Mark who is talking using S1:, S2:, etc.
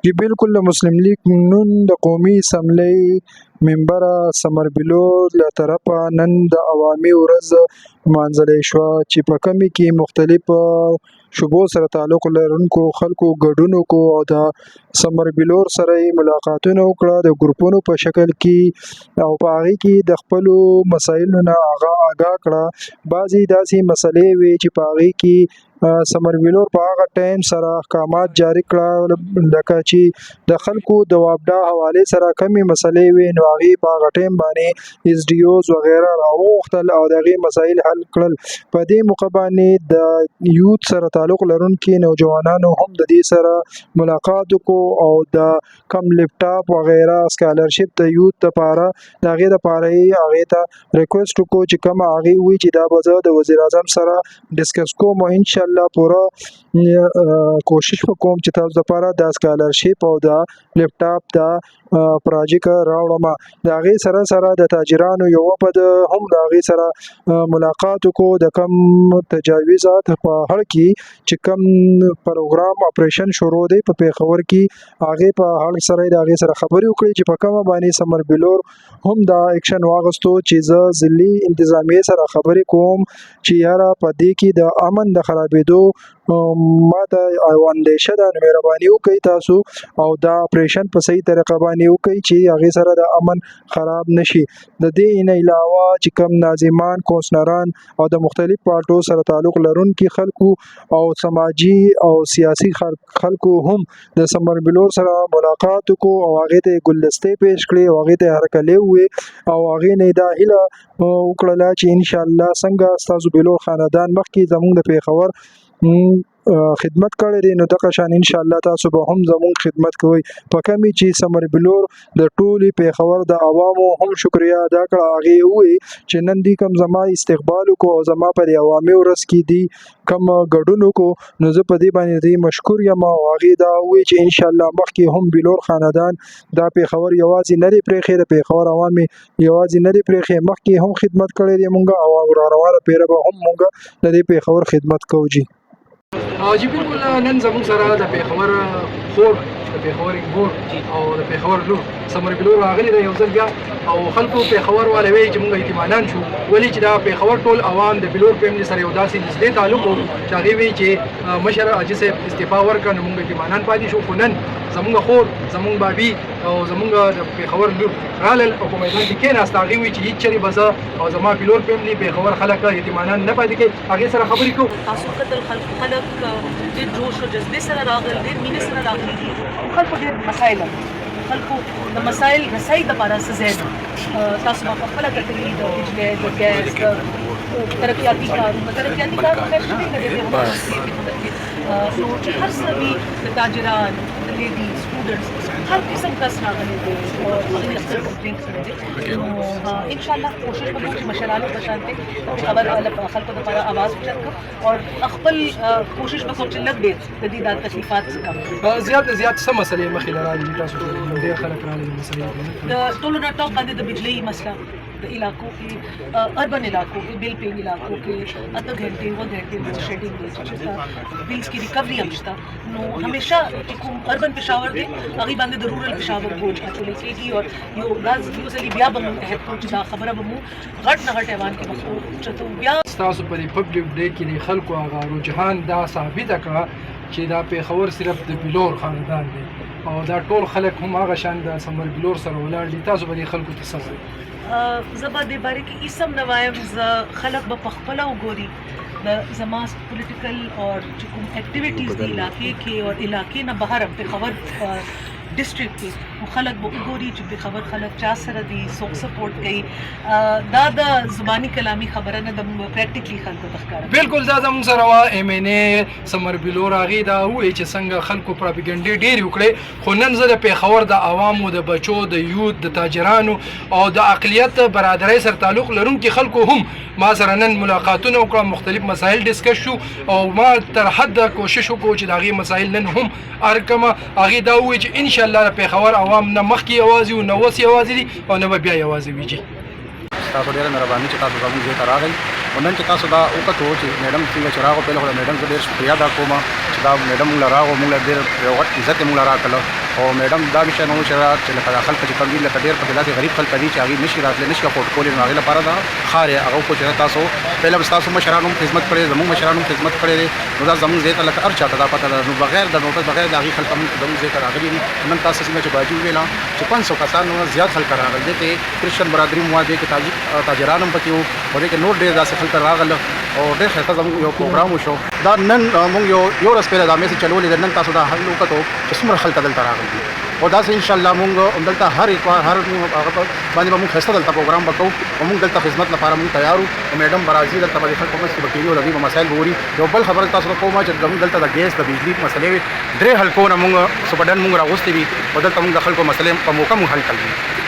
S1: جی بالکل د مسلم لیگ نون د قومي اسمبلی ممبره سمر بلور له طرفه نن د عوامي ورځ لمانځلی شوه چې په کمې کې مختلف شبو سره تعلق لرونکو خلکو ګډون وکړو او د سمر بلور سره یې ملاقاتونه وکړه د ګروپونو په شکل کې او په هغې کې د خپلو مسایلو نه آګاه کړه. بعضې داسې مسلې وې چې په هغې کې سمر بلور په هغه ټایم سره احکامات جاری کړه لکه چې د خلکو د وابډا حوالې سره کمې مسلې وې نو هغې په هغه ټایم باندې ایس ډي اوز وغیره راوغوښتل او د هغې مسایل حل کړل. په دې موقع باندې د یوت سره تعلق لرونکي نوجوانانو هم د دې سره ملاقات وکړو او د کم لیپټاپ وغیره سکالرشپ د یوت دپاره د هغې دپاره یې هغې ته ریکویسټ وکړو چې کومه هغې وي چې دا به زه د وزیر اعظم سره ډسکس کوم او انشاءالله پوره کوشش وکوم چې تاسو دپاره د سکالرشپ او د لیپټاپ د پراجیک راوړم. د هغې سره سره د تاجرانو یوه په هم د هغې سره ملاقات وکړو د کم تجاوزات په اړه کې چې کم پروګرام اپریشن شروع دی په پیښور کې هغې په اړه سره د هغې سره خبرې وکړې چې په کومه باندې سمر بلور هم دا اکشن واغستو چې زه ضلعي انتظامیې سره خبرې کوم چې یاره په دې کې د امن د خرابېدو ما ته اندیشه ده نو مهرباني وکړئ تاسو او دا اپریشن په صحیح طریقه باندې وکړئ چې هغې سره د امن خراب نشي. د دې نه علاوه چې کم ناظمان کونسلران او د مختلف پارټو سره تعلق لرونکي خلکو او سماجي او سیاسي خلکو هم د سمر بلور سره ملاقات وکړو او هغې ته یې ګلدستې پیش کړې او هغې ته یې هرکلی وویې او هغې نه یې دا هیله وکړله چې انشاءالله څنګه ستاسو بلور خاندان مخکې زموږ د پیښور خدمت کړی دی نو دغه شان انشاءالله تاسو به هم زموږ خدمت کوئ. په کمې چې سمر بلور د ټولې پیښور د عوامو هم شکریه ادا کړه. هغې وویل چې نن دوی کوم زما استقبال وکړو او زما په دې عوامي ورځ کې دوی کوم ګډون وکړو نو زه په دې باندې دوی مشکور یم او هغې دا وویل چې انشاءالله مخکې هم بلور خاندان دا پیښور یوازې نه دی پرېښی د پیښور عوام یې یوازې نه دی پرېښی مخکې هم خدمت کړی دی مونږ او را روانه پیره به هم مونږ د دې پیښور خدمت کوو.
S2: جی بالکل نن زموږ سره د پیښور خور د پیښور ګور او د پیښور لور سمر بلور راغلی دی یو ځل بیا او خلکو پیښور والا وایي چې موږ اطمینان شو ولې چې دا پیښور ټول عوام د بلور فیملي سره یو داسې نږدې تعلق و چې هغې وایي چې مشر حاجي صاحب استعفا ورکړه نو موږ اطمینان پاتې شو. خو نن زموږ خور زموږ بابي او زموږ د پیښور لور رالل او په میدان کې کېناست هغې وایي چې هېڅ چېرې به زه او زما بلور فیملي پیښور خلک اطمینان نه پاتې کوي. هغې سره خبرې کوو.
S3: تاسو کتل خلک ډېر جوش او جذبې سره راغلل ډېر مینې سره راغلي دي. خلکو ډېر مسایل خلکو د مسایل رسۍ دپاره څه ځای ده تاسو به پخپله کتلي د بجلۍ د ګیس د ترقیاتي کارونه خیر شوي نه دی نو چې هر څه وي د تاجران د لیډیز سټوډنټس هر قسم کس راغلی دی او هغوی خپل کمپلین کړی دی نو انشاءالله کوشش به کوو چې مشرانو په شانتې خبر خلکو دپاره آواز اوچت کړو او خپل کوشش به کوو چې لږ ډېر د دې دا تکلیفات څه کم کړو.
S2: زیات نه زیات څه مسلې مخې له راغلي تاسو ډېر خلک راغلي مسلې
S3: د ټولو نه ټاپ باندې د بجلۍ مسله د علاقو کې اربن علاقو کې بل پینګ علاقو کې اته غنټې و غنټې د شیډینګ دی چې بیلز کی ریکوری هم شته نو همیشه چې کوم اربن پېښور دی هغې باندې د رورل پېښور بوج اچولی کېږي او یو ځلې بیا به موږ عهد کوو چې دا خبره به مو غټ نه غټ ایوان کې به اوچتو. بیا
S2: ستاسو په ریپبلیک ډے کې د خلکو هغه رجحان دا ثابته کړه چې دا پیښور صرف د بلور خاندان دی او دا ټول خلک هم هغه شان د سمر بلور سره ولاړ دي. تاسو به دې خلکو ته څه وایئ؟
S3: زه به دې باره کې هېڅ هم نه وایم. زه خلک به پخپله وګوري د زما پولیټیکل او چې کوم اکټیویټیز دي علاقې کې او علاقې نه بهر هم پیښور ډسټرکټ کې نو خلک به وګوري چې پیښور خلک چا سره دي څوک سپورټ کوي. دا د زباني کلامي خبره نه د پریکټیکلي خلکو ته ښکاره
S2: بالکل دا زموږ سره وه ایم این اے سمر بلور هغې دا ووایي چې څنګه خلکو پراپګنډې ډېرې وکړې خو نن زه د پیښور د عوامو د بچو د یوت د تاجرانو او د اقلیت برادرۍ سره تعلق لرونکي خلکو هم ما سره نن ملاقاتونه وکړه مختلف مسایل ډسکس شو او ما تر حده کوشش وکړو چې د هغې مسایل نن هم هر کمه هغې دا ووایي چې انشاءالله د پیښور عوام نه مخکې یوازې وو نه اوس یوازې دي او نه به بیا یوازې وي. جي
S4: تاسو ډېره مهرباني چې تاسو زموږ ځای ته راغئ او نن چې تاسو دا وکتو چې میډم څنګه چې راغو پهله خو د میډم زه ډېر شکریا ادا کوم چې دا میډم موږ له راغو موږ له ډېر یو غټ عزت یې موږ له راکړله او میډم دا وشي نو چې لکه خلک چې کوم دي لکه ډېر په داسې غریب خلک دي چې هغه نشي راتلی نشي افورډ کولی نو هغې لپاره دا ښار یې هغه وکړو چې تاسو پهله به ستاسو مشرانو هم خدمت کړی زموږ مشرانو هم خدمت کړی دی نو دا زموږ ځای ته لکه هر چا ته دا پته ده نو بغیر د نوټس بغیر د هغې خلک هم زموږ ځای ته راغلي دي نن تاسو څنګه چې باجي وویله چې 500 کسان نه زیات خلک راغلي دي کې کرسچن برادري مو دي کې تاجران هم پکې وو او دې کې نور ډېر داسې خلک راغله او ډېر ښایسته زموږ یو پروګرام وشو دا نن موږ یو ورځ پهله دا میسج چلولې ده نن تاسو دا حل وکړو چې څومره خلک دلته راغلي دي او داسې انشاءالله موږ دلته هر هغه باندې به موږ ښایسته دلته پروګرام وکړو او موږ دلته خدمت لپاره موږ تیار یو او میډم به راځي دلته به د خلکو په منځ کې به کېني او د هغوی به مسایل به اوري یو بل خبره تاسو ته کومه چې زموږ دلته د ګیس د بجلي مسلې وي درې حلقونه موږ سپډن موږ راغوستې وي او دلته موږ د خلکو مسلې په موقع موږ حل کړي